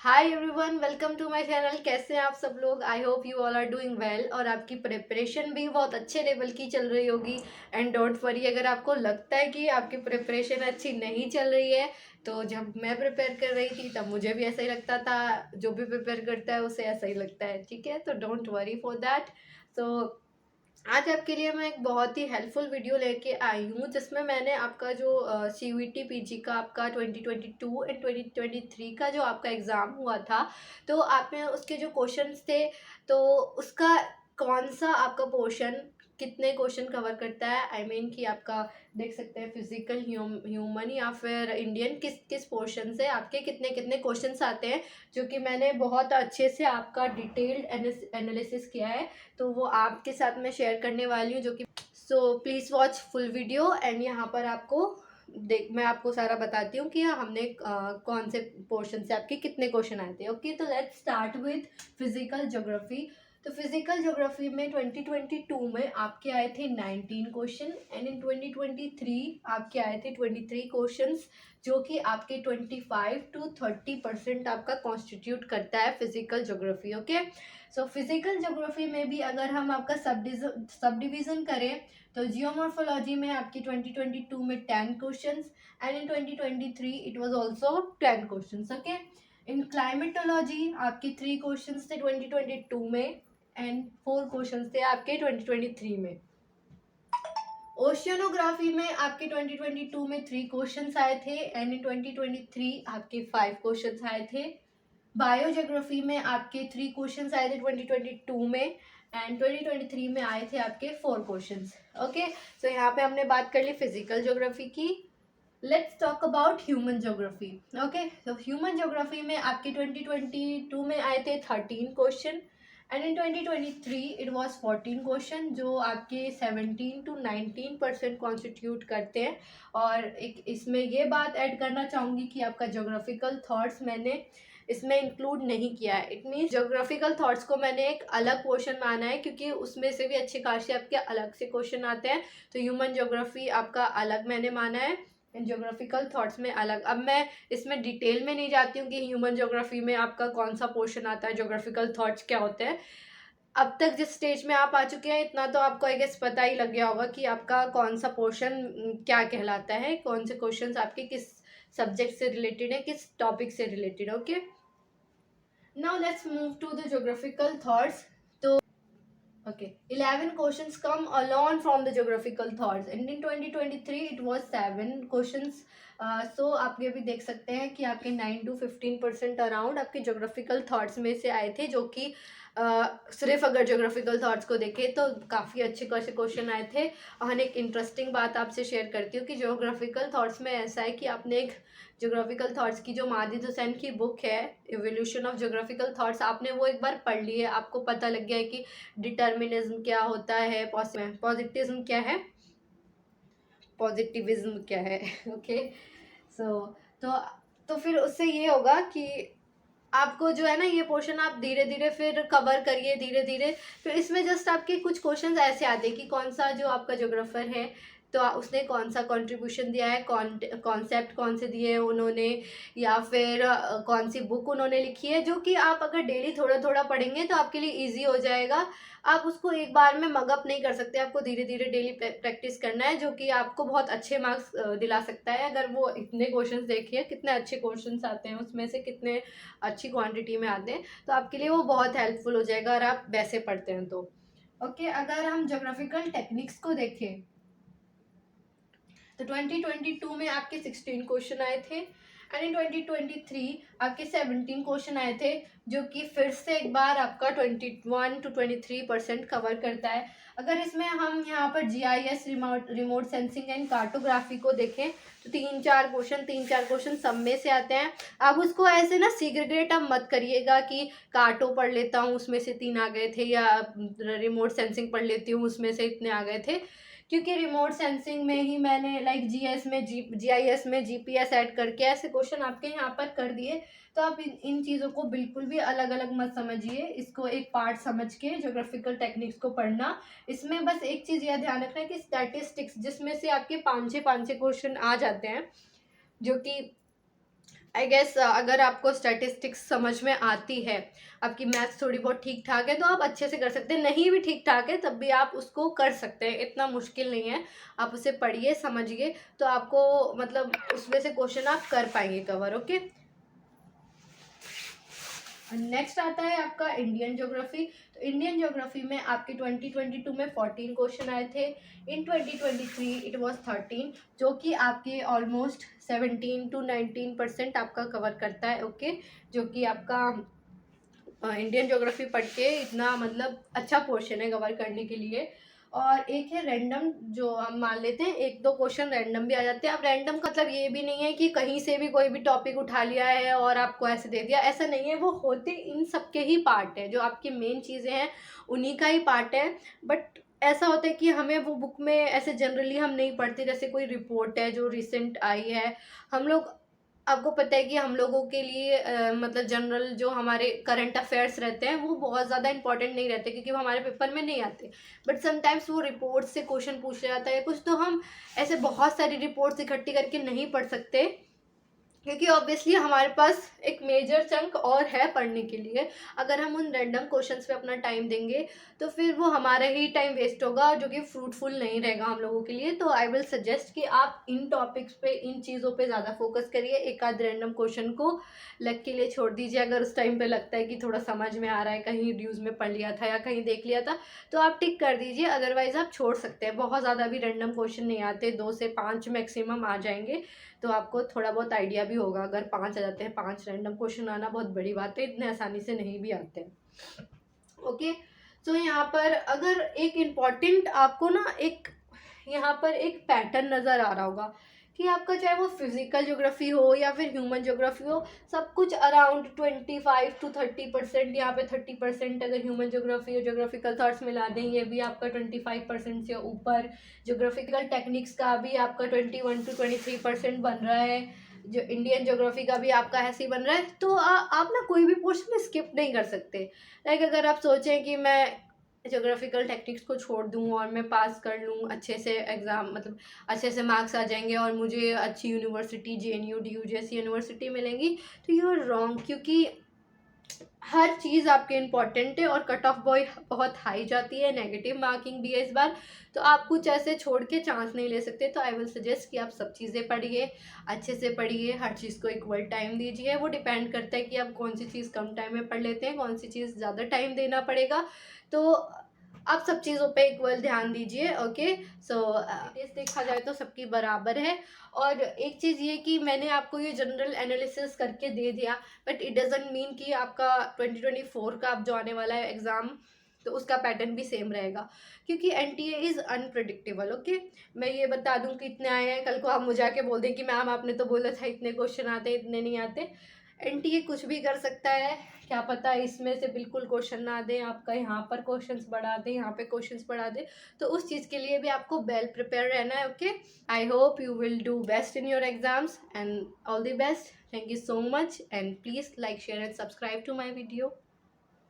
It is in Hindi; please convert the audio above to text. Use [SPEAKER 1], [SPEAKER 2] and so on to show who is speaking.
[SPEAKER 1] Hi everyone, welcome to my channel. कैसे हैं आप सब लोग? I hope you all are doing well और आपकी प्रिपरेशन भी बहुत अच्छे लेवल की चल रही होगी। एंड डोंट वरी, अगर आपको लगता है कि आपकी प्रिपरेशन अच्छी नहीं चल रही है तो जब मैं प्रिपेयर कर रही थी तब मुझे भी ऐसा ही लगता था। जो भी प्रिपेयर करता है उसे ऐसा ही लगता है, ठीक है? तो डोंट वरी फॉर दैट। तो आज आपके लिए मैं एक बहुत ही हेल्पफुल वीडियो लेके आई हूँ जिसमें मैंने आपका जो CUET PG का आपका 2022 एंड 2023 का जो आपका एग्ज़ाम हुआ था, तो आप में उसके जो क्वेश्चंस थे, तो उसका कौन सा आपका पोर्शन कितने क्वेश्चन कवर करता है। आई मीन कि आपका देख सकते हैं फिजिकल ह्यूमन या फिर इंडियन, किस किस पोर्शन से आपके कितने कितने क्वेश्चंस आते हैं, जो कि मैंने बहुत अच्छे से आपका डिटेल्ड एनालिसिस किया है। तो वो आपके साथ मैं शेयर करने वाली हूँ, जो कि so please watch full video. And यहाँ पर आपको मैं आपको सारा बताती हूँ कि हमने कौन से पोर्शन से आपके कितने क्वेश्चन आए थे। ओके, तो let's start with physical geography. तो फिजिकल ज्योग्राफी में 2022 में आपके आए थे 19 क्वेश्चन एंड इन 2023 आपके आए थे 23 क्वेश्चंस, जो कि आपके 25 to 30% आपका कॉन्स्टिट्यूट करता है physical geography. Okay, so physical geography में भी अगर हम आपका सब डिवीजन करें तो जियोमॉर्फोलॉजी में आपकी 2022 में 10 questions and in 2023 it was also 10 questions. Okay, in climatology आपके 3 क्वेश्चंस थे 2022 में एंड 4 क्वेश्चंस थे आपके 2023 में। ओशियनोग्राफी में आपके 2022 में 3 क्वेश्चंस आए थे एंड इन 2023 आपके 5 क्वेश्चंस आए थे। बायोजियोग्राफी में आपके 3 क्वेश्चंस आए थे 2022 में एंड 2023 में आए थे आपके 4 क्वेश्चंस। ओके, सो यहाँ पे हमने बात कर ली फिजिकल ज्योग्राफी की। Let's talk about human geography. Okay, तो ह्यूमन ज्योग्राफी में आपके 2022 में आए थे 13 question and in 2023 it was 14 question, जो आपके 17 to 19% कॉन्स्टिट्यूट करते हैं। और एक इसमें ये बात ऐड करना चाहूँगी कि आपका ज्योग्राफिकल थॉट्स मैंने इसमें इंक्लूड नहीं किया है। इट मीन्स ज्योग्राफिकल थॉट्स को मैंने एक अलग पोर्शन माना है, क्योंकि उसमें से भी अच्छे खासे आपके अलग से क्वेश्चन आते हैं। तो ह्यूमन ज्योग्राफी आपका अलग मैंने माना है, ज्योग्राफिकल थॉट्स में अलग। अब मैं इसमें डिटेल में नहीं जाती हूँ कि ह्यूमन ज्योग्राफी में आपका कौन सा पोर्शन आता है, ज्योग्राफिकल थॉट्स क्या होते हैं। अब तक जिस स्टेज में आप आ चुके हैं इतना तो आपको आई गेस पता ही लग गया होगा कि आपका कौन सा पोर्शन क्या कहलाता है, कौन से क्वेश्चंस आपके किस सब्जेक्ट से रिलेटेड है, किस टॉपिक से related. Okay, now let's move to the geographical thoughts. Okay, 11 questions come along from the geographical thoughts and in 2023 it was 7 questions. So आप ये भी देख सकते हैं कि आपके 9 to 15% अराउंड आपके ज्योग्राफिकल थॉट्स में से आए थे, जो कि सिर्फ अगर ज्योग्राफिकल थॉट्स को देखें तो काफ़ी अच्छे खासे क्वेश्चन आए थे। और एक इंटरेस्टिंग बात आपसे शेयर करती हूँ कि ज्योग्राफिकल थॉट्स में ऐसा है कि आपने एक ज्योग्राफिकल थॉट्स की जो माजिद हुसैन की बुक है इवोल्यूशन ऑफ ज्योग्राफिकल थॉट्स, आपने वो एक बार पढ़ ली है, आपको पता लग गया है कि डिटर्मिनिज्म क्या होता है, पॉजिटिज्म क्या है, पॉजिटिविज्म क्या है। ओके, सो तो तो फिर उससे ये होगा कि आपको जो है ना ये पोर्शन आप धीरे धीरे फिर कवर करिए धीरे धीरे। फिर इसमें जस्ट आपके कुछ क्वेश्चंस ऐसे आते हैं कि कौन सा जो आपका ज्योग्राफर है तो उसने कौन सा कंट्रीब्यूशन दिया है, कॉन्सेप्ट कौन से दिए हैं उन्होंने, या फिर कौन सी बुक उन्होंने लिखी है, जो कि आप अगर डेली थोड़ा थोड़ा पढ़ेंगे तो आपके लिए इजी हो जाएगा। आप उसको एक बार में मगअप नहीं कर सकते, आपको धीरे धीरे डेली प्रैक्टिस करना है, जो कि आपको बहुत अच्छे मार्क्स दिला सकता है। अगर वो इतने क्वेश्चंस देखिए कितने अच्छे क्वेश्चंस आते हैं, उसमें से कितने अच्छी क्वांटिटी में आते हैं, तो आपके लिए वो बहुत हेल्पफुल हो जाएगा अगर आप वैसे पढ़ते हैं तो। ओके, अगर हम ज्योग्राफिकल टेक्निक्स को देखें तो 2022 में आपके 16 क्वेश्चन आए थे एंड इन 2023 आपके 17 क्वेश्चन आए थे, जो कि फिर से एक बार आपका 21 to 23% कवर करता है। अगर इसमें हम यहाँ पर GIS remote sensing and cartography को देखें तो तीन चार क्वेश्चन सब में से आते हैं। अब उसको ऐसे ना सीग्रेगेट अब मत करिएगा कि कार्टो पढ़ लेता हूँ उसमें से 3 आ गए थे, या रिमोट सेंसिंग पढ़ लेती हूँ उसमें से इतने आ गए थे, क्योंकि रिमोट सेंसिंग में ही मैंने लाइक GIS में GPS ऐड करके ऐसे क्वेश्चन आपके यहाँ पर कर दिए। तो आप इन चीज़ों को बिल्कुल भी अलग अलग मत समझिए, इसको एक पार्ट समझ के ज्योग्राफिकल टेक्निक्स को पढ़ना। इसमें बस एक चीज़ यह ध्यान रखना है कि स्टैटिस्टिक्स जिसमें से आपके 5 से क्वेश्चन आ जाते हैं, जो कि आई गेस अगर आपको स्टैटिस्टिक्स समझ में आती है, आपकी मैथ्स थोड़ी बहुत ठीक ठाक है, तो आप अच्छे से कर सकते हैं। नहीं भी ठीक ठाक है तब भी आप उसको कर सकते हैं, इतना मुश्किल नहीं है। आप उसे पढ़िए, समझिए, तो आपको मतलब उसमें से क्वेश्चन आप कर पाएंगे कवर। ओके, नेक्स्ट आता है आपका इंडियन ज्योग्राफी। तो इंडियन ज्योग्राफी में आपके 2022 में 14 क्वेश्चन आए थे। इन 2023 इट वाज 13, जो कि आपके ऑलमोस्ट 17 to 19% आपका कवर करता है। ओके, जो कि आपका इंडियन ज्योग्राफी पढ़ के इतना मतलब अच्छा पोर्शन है कवर करने के लिए। और एक है रैंडम, जो हम मान लेते हैं एक दो क्वेश्चन रैंडम भी आ जाते हैं। अब रैंडम का मतलब ये भी नहीं है कि कहीं से भी कोई भी टॉपिक उठा लिया है और आपको ऐसे दे दिया, ऐसा नहीं है। वो होते इन सबके ही पार्ट है, जो आपकी मेन चीज़ें हैं उन्हीं का ही पार्ट है। बट ऐसा होता है कि हमें वो बुक में ऐसे जनरली हम नहीं पढ़ते। जैसे कोई रिपोर्ट है जो रिसेंट आई है, हम लोग, आपको पता है कि हम लोगों के लिए मतलब जनरल जो हमारे करंट अफेयर्स रहते हैं वो बहुत ज़्यादा इंपॉर्टेंट नहीं रहते, क्योंकि वो हमारे पेपर में नहीं आते। बट समटाइम्स वो रिपोर्ट से क्वेश्चन पूछ लिया जाता है कुछ, तो हम ऐसे बहुत सारी रिपोर्ट्स इकट्ठी करके नहीं पढ़ सकते, क्योंकि ऑब्वियसली हमारे पास एक मेजर चंक और है पढ़ने के लिए। अगर हम उन रैंडम क्वेश्चंस पे अपना टाइम देंगे तो फिर वो हमारा ही टाइम वेस्ट होगा, जो कि फ्रूटफुल नहीं रहेगा हम लोगों के लिए। तो आई विल सजेस्ट कि आप इन टॉपिक्स पे, इन चीज़ों पे ज़्यादा फोकस करिए। एक आध रैंडम क्वेश्चन को लग के लिए छोड़ दीजिए। अगर उस टाइम पे लगता है कि थोड़ा समझ में आ रहा है, कहीं न्यूज़ में पढ़ लिया था या कहीं देख लिया था, तो आप टिक कर दीजिए। अदरवाइज आप छोड़ सकते हैं। बहुत ज़्यादा भी रैंडम क्वेश्चन नहीं आते, 2 से 5 मैक्सिमम आ जाएंगे, तो आपको थोड़ा बहुत आइडिया भी होगा। अगर 5 आ जाते हैं, 5 रैंडम क्वेश्चन आना बहुत बड़ी बात है, इतने आसानी से नहीं भी आते हैं। ओके, तो यहाँ पर अगर एक इम्पॉर्टेंट आपको ना एक यहाँ पर एक पैटर्न नज़र आ रहा होगा कि आपका चाहे वो फिजिकल ज्योग्राफी हो या फिर ह्यूमन ज्योग्राफी हो, सब कुछ अराउंड 25 to 30%। यहाँ पे 30% अगर ह्यूमन ज्योग्राफी और ज्योग्राफिकल थॉट्स मिला दें, ये भी आपका 25% से ऊपर। ज्योग्राफिकल टेक्निक्स का भी आपका 21 to 23% बन रहा है। जो इंडियन ज्योग्राफी का भी आपका ऐसे ही बन रहा है। तो आप ना कोई भी पोर्शन स्किप नहीं कर सकते। लाइक अगर आप सोचें कि मैं ज्योग्राफिकल टेक्निक्स को छोड़ दूं और मैं पास कर लूं अच्छे से एग्ज़ाम, मतलब अच्छे से मार्क्स आ जाएंगे और मुझे अच्छी यूनिवर्सिटी JNU DU जैसी यूनिवर्सिटी मिलेंगी, तो यू आर रॉन्ग। क्योंकि हर चीज़ आपके इम्पॉर्टेंट है और कट ऑफ बॉय बहुत हाई जाती है, नेगेटिव मार्किंग भी है इस बार। तो आप कुछ ऐसे छोड़ के चांस नहीं ले सकते। तो आई विल सजेस्ट कि आप सब चीज़ें पढ़िए, अच्छे से पढ़िए, हर चीज़ को इक्वल टाइम दीजिए। वो डिपेंड करता है कि आप कौन सी चीज़ कम टाइम में पढ़ लेते हैं, कौन सी चीज़ ज़्यादा टाइम देना पड़ेगा। तो आप सब चीज़ों पे इक्वल ध्यान दीजिए। ओके, सो देखा जाए तो सबकी बराबर है। और एक चीज़ ये कि मैंने आपको ये जनरल एनालिसिस करके दे दिया, बट इट डजेंट मीन कि आपका 2024 का अब जो आने वाला है एग्ज़ाम, तो उसका पैटर्न भी सेम रहेगा, क्योंकि NTA इज़ अनप्रडिक्टेबल। ओके, मैं ये बता दूं कि इतने आए हैं, कल को आप मुझे आके बोल दें कि मैम आपने तो बोला था इतने क्वेश्चन आते हैं, इतने नहीं आते। NTA कुछ भी कर सकता है, क्या पता इसमें से बिल्कुल क्वेश्चन ना दे, आपका यहाँ पर क्वेश्चंस बढ़ा दे, यहाँ पे क्वेश्चंस बढ़ा दे। तो उस चीज़ के लिए भी आपको वेल प्रिपेयर रहना है। Okay, I hope you will do best in your exams and all the best. Thank you so much and please like, share and subscribe to my video.